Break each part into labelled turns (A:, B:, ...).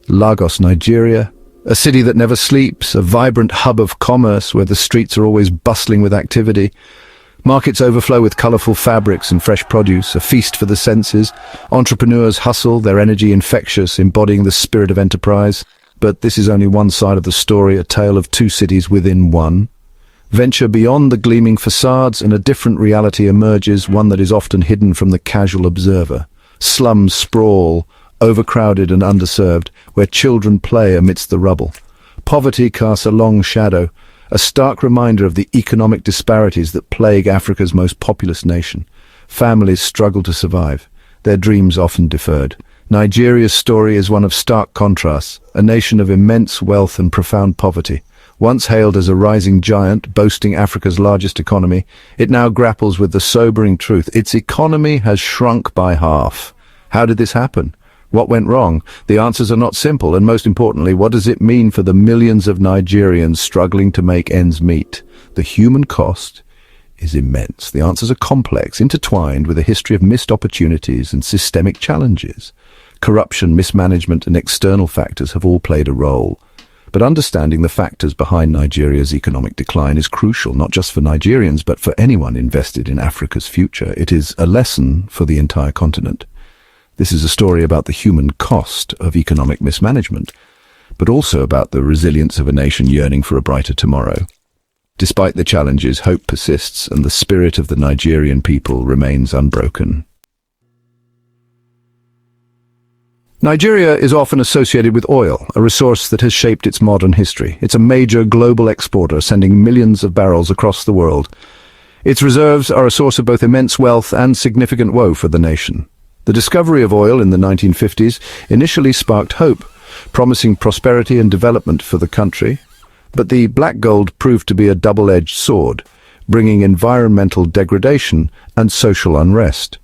A: Lagos, Nigeria, a city that never sleeps, a vibrant hub of commerce where the streets are always bustling with activity. Markets overflow with colorful fabrics and fresh produce, a feast for the senses. Entrepreneurs hustle, their energy infectious, embodying the spirit of enterprise. But this is only one side of the story, a tale of two cities within one. Venture beyond the gleaming facades and a different reality emerges, one that is often hidden from the casual observer. Slums sprawl, overcrowded and underserved, where children play amidst the rubble. Poverty casts a long shadow, a stark reminder of the economic disparities that plague Africa's most populous nation. Families struggle to survive, their dreams often deferred. Nigeria's story is one of stark contrasts, a nation of immense wealth and profound poverty. Once hailed as a rising giant, boasting Africa's largest economy, it now grapples with the sobering truth. Its economy has shrunk by half. How did this happen? What went wrong? The answers are not simple, and most importantly, what does it mean for the millions of Nigerians struggling to make ends meet? The human cost is immense. The answers are complex, intertwined with a history of missed opportunities and systemic challenges. Corruption, mismanagement, and external factors have all played a role. But understanding the factors behind Nigeria's economic decline is crucial, not just for Nigerians, but for anyone invested in Africa's future. It is a lesson for the entire continent. This is a story about the human cost of economic mismanagement, but also about the resilience of a nation yearning for a brighter tomorrow. Despite the challenges, hope persists, and the spirit of the Nigerian people remains unbroken. Nigeria is often associated with oil, a resource that has shaped its modern history. It's a major global exporter, sending millions of barrels across the world. Its reserves are a source of both immense wealth and significant woe for the nation. The discovery of oil in the 1950s initially sparked hope, promising prosperity and development for the country. But the black gold proved to be a double-edged sword, bringing environmental degradation and social unrest.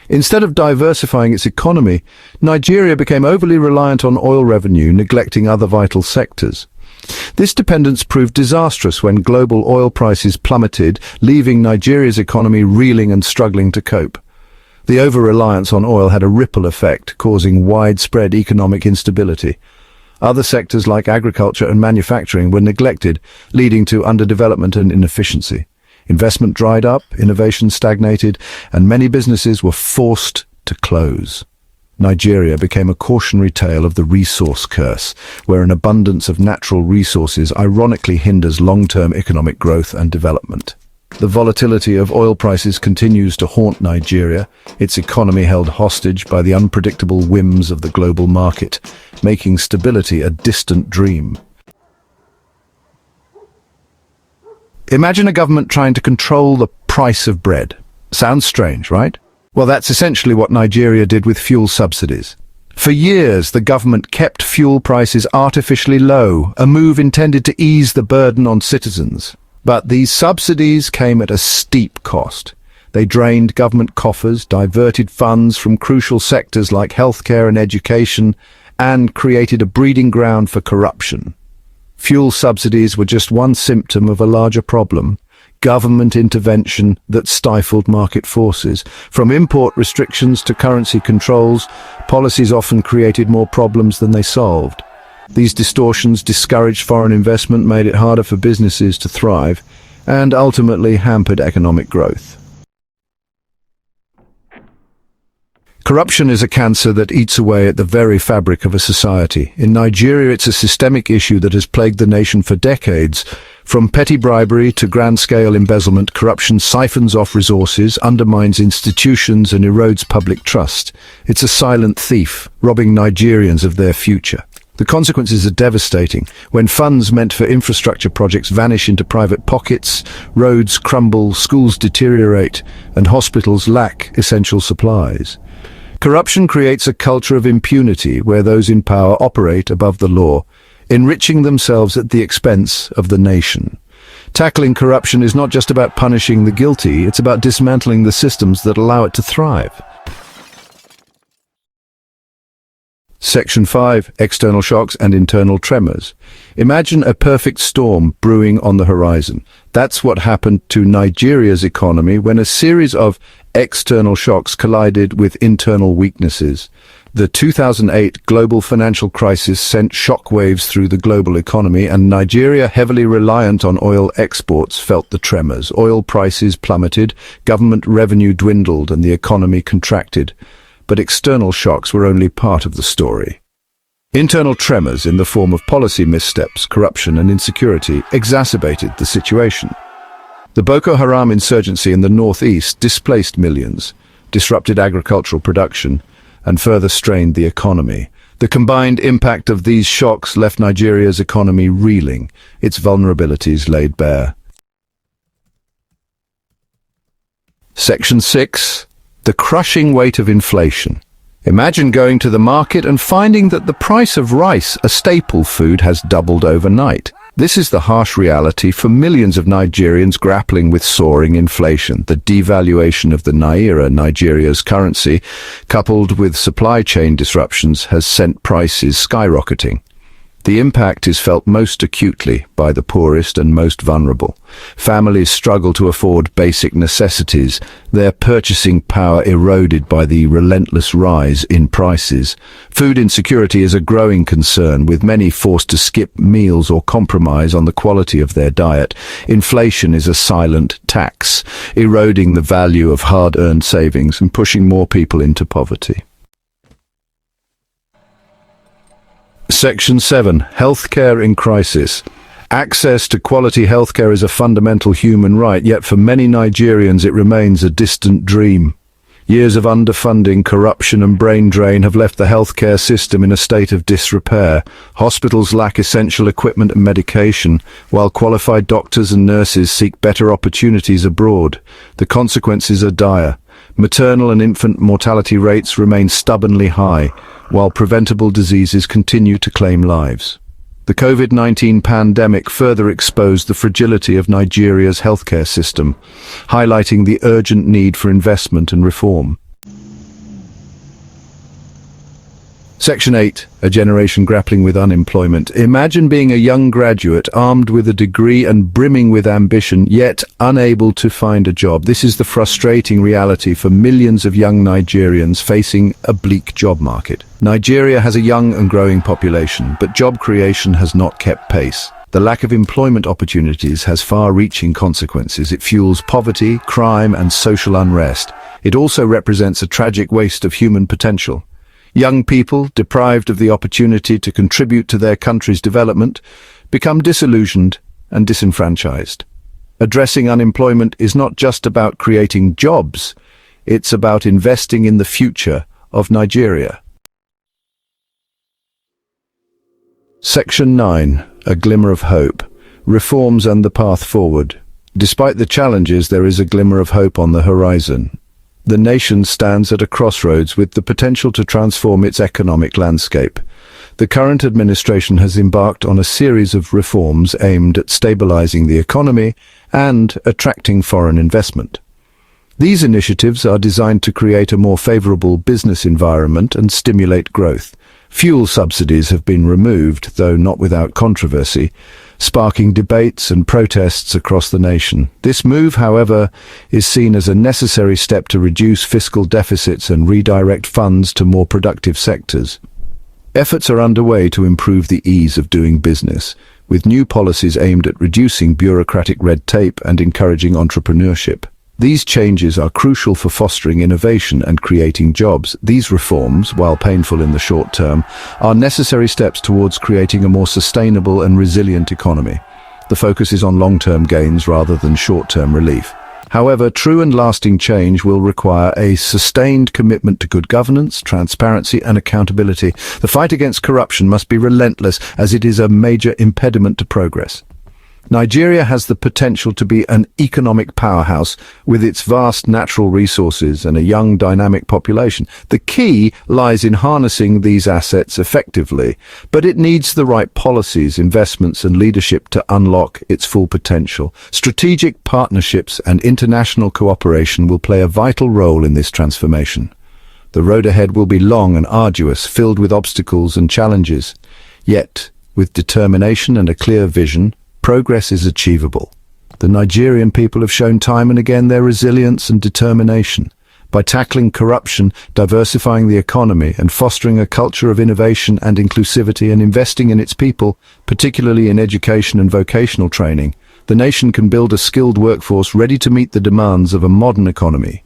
A: Instead of diversifying its economy, Nigeria became overly reliant on oil revenue, neglecting other vital sectors. This dependence proved disastrous when global oil prices plummeted, leaving Nigeria's economy reeling and struggling to cope. The over-reliance on oil had a ripple effect, causing widespread economic instability. Other sectors like agriculture and manufacturing were neglected, leading to underdevelopment and inefficiency. Investment dried up, innovation stagnated, and many businesses were forced to close. Nigeria became a cautionary tale of the resource curse, where an abundance of natural resources ironically hinders long-term economic growth and development. The volatility of oil prices continues to haunt Nigeria, its economy held hostage by the unpredictable whims of the global market, making stability a distant dream. Imagine a government trying to control the price of bread. Sounds strange, right? Well, that's essentially what Nigeria did with fuel subsidies. For years, the government kept fuel prices artificially low, a move intended to ease the burden on citizens. But these subsidies came at a steep cost. They drained government coffers, diverted funds from crucial sectors like healthcare and education, and created a breeding ground for corruption. Fuel subsidies were just one symptom of a larger problem: government intervention that stifled market forces. From import restrictions to currency controls, policies often created more problems than they solved. These distortions discouraged foreign investment, made it harder for businesses to thrive, and ultimately hampered economic growth. Corruption is a cancer that eats away at the very fabric of a society. In Nigeria, it's a systemic issue that has plagued the nation for decades. From petty bribery to grand-scale embezzlement, corruption siphons off resources, undermines institutions, and erodes public trust. It's a silent thief, robbing Nigerians of their future. The consequences are devastating. When funds meant for infrastructure projects vanish into private pockets, roads crumble, schools deteriorate, and hospitals lack essential supplies. Corruption creates a culture of impunity where those in power operate above the law, enriching themselves at the expense of the nation. Tackling corruption is not just about punishing the guilty, it's about dismantling the systems that allow it to thrive. Section 5. External shocks and internal tremors. Imagine a perfect storm brewing on the horizon. That's what happened to Nigeria's economy when a series of external shocks collided with internal weaknesses. The 2008 global financial crisis sent shockwaves through the global economy, and Nigeria, heavily reliant on oil exports, felt the tremors. Oil prices plummeted, government revenue dwindled, and the economy contracted. But external shocks were only part of the story. Internal tremors in the form of policy missteps, corruption, and insecurity exacerbated the situation. The Boko Haram insurgency in the northeast displaced millions, disrupted agricultural production, and further strained the economy. The combined impact of these shocks left Nigeria's economy reeling, its vulnerabilities laid bare. Section 6. The crushing weight of inflation. Imagine going to the market and finding that the price of rice, a staple food, has doubled overnight. This is the harsh reality for millions of Nigerians grappling with soaring inflation. The devaluation of the naira, Nigeria's currency, coupled with supply chain disruptions, has sent prices skyrocketing. The impact is felt most acutely by the poorest and most vulnerable. Families struggle to afford basic necessities, their purchasing power eroded by the relentless rise in prices. Food insecurity is a growing concern, with many forced to skip meals or compromise on the quality of their diet. Inflation is a silent tax, eroding the value of hard-earned savings and pushing more people into poverty. Section 7. Healthcare in crisis. Access to quality healthcare is a fundamental human right, yet for many Nigerians it remains a distant dream. Years of underfunding, corruption and brain drain have left the healthcare system in a state of disrepair. Hospitals lack essential equipment and medication, while qualified doctors and nurses seek better opportunities abroad. The consequences are dire. Maternal and infant mortality rates remain stubbornly high, while preventable diseases continue to claim lives. The COVID-19 pandemic further exposed the fragility of Nigeria's healthcare system, highlighting the urgent need for investment and reform. Section 8. A generation grappling with unemployment. Imagine being a young graduate, armed with a degree and brimming with ambition, yet unable to find a job. This is the frustrating reality for millions of young Nigerians facing a bleak job market. Nigeria has a young and growing population, but job creation has not kept pace. The lack of employment opportunities has far-reaching consequences. It fuels poverty, crime, and social unrest. It also represents a tragic waste of human potential. Young people, deprived of the opportunity to contribute to their country's development, become disillusioned and disenfranchised. Addressing unemployment is not just about creating jobs, it's about investing in the future of Nigeria. Section 9. A glimmer of hope. Reforms and the path forward. Despite the challenges, there is a glimmer of hope on the horizon. The nation stands at a crossroads with the potential to transform its economic landscape. The current administration has embarked on a series of reforms aimed at stabilizing the economy and attracting foreign investment. These initiatives are designed to create a more favorable business environment and stimulate growth. Fuel subsidies have been removed, though not without controversy, sparking debates and protests across the nation. This move, however, is seen as a necessary step to reduce fiscal deficits and redirect funds to more productive sectors. Efforts are underway to improve the ease of doing business, with new policies aimed at reducing bureaucratic red tape and encouraging entrepreneurship. These changes are crucial for fostering innovation and creating jobs. These reforms, while painful in the short term, are necessary steps towards creating a more sustainable and resilient economy. The focus is on long-term gains rather than short-term relief. However, true and lasting change will require a sustained commitment to good governance, transparency, and accountability. The fight against corruption must be relentless, as it is a major impediment to progress. Nigeria has the potential to be an economic powerhouse with its vast natural resources and a young, dynamic population. The key lies in harnessing these assets effectively, but it needs the right policies, investments, and leadership to unlock its full potential. Strategic partnerships and international cooperation will play a vital role in this transformation. The road ahead will be long and arduous, filled with obstacles and challenges. Yet, with determination and a clear vision, progress is achievable. The Nigerian people have shown time and again their resilience and determination. By tackling corruption, diversifying the economy, and fostering a culture of innovation and inclusivity and investing in its people, particularly in education and vocational training, the nation can build a skilled workforce ready to meet the demands of a modern economy.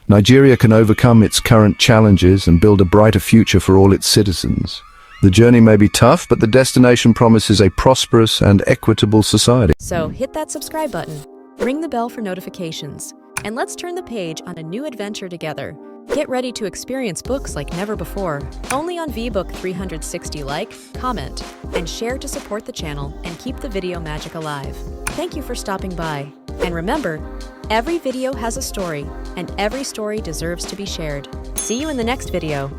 A: Nigeria can overcome its current challenges and build a brighter future for all its citizens. The journey may be tough, but the destination promises a prosperous and equitable society.
B: So hit that subscribe button, ring the bell for notifications, and let's turn the page on a new adventure together. Get ready to experience books like never before, only on VBook 360. Like, comment, and share to support the channel and keep the video magic alive. Thank you for stopping by. And remember, every video has a story, and every story deserves to be shared. See you in the next video.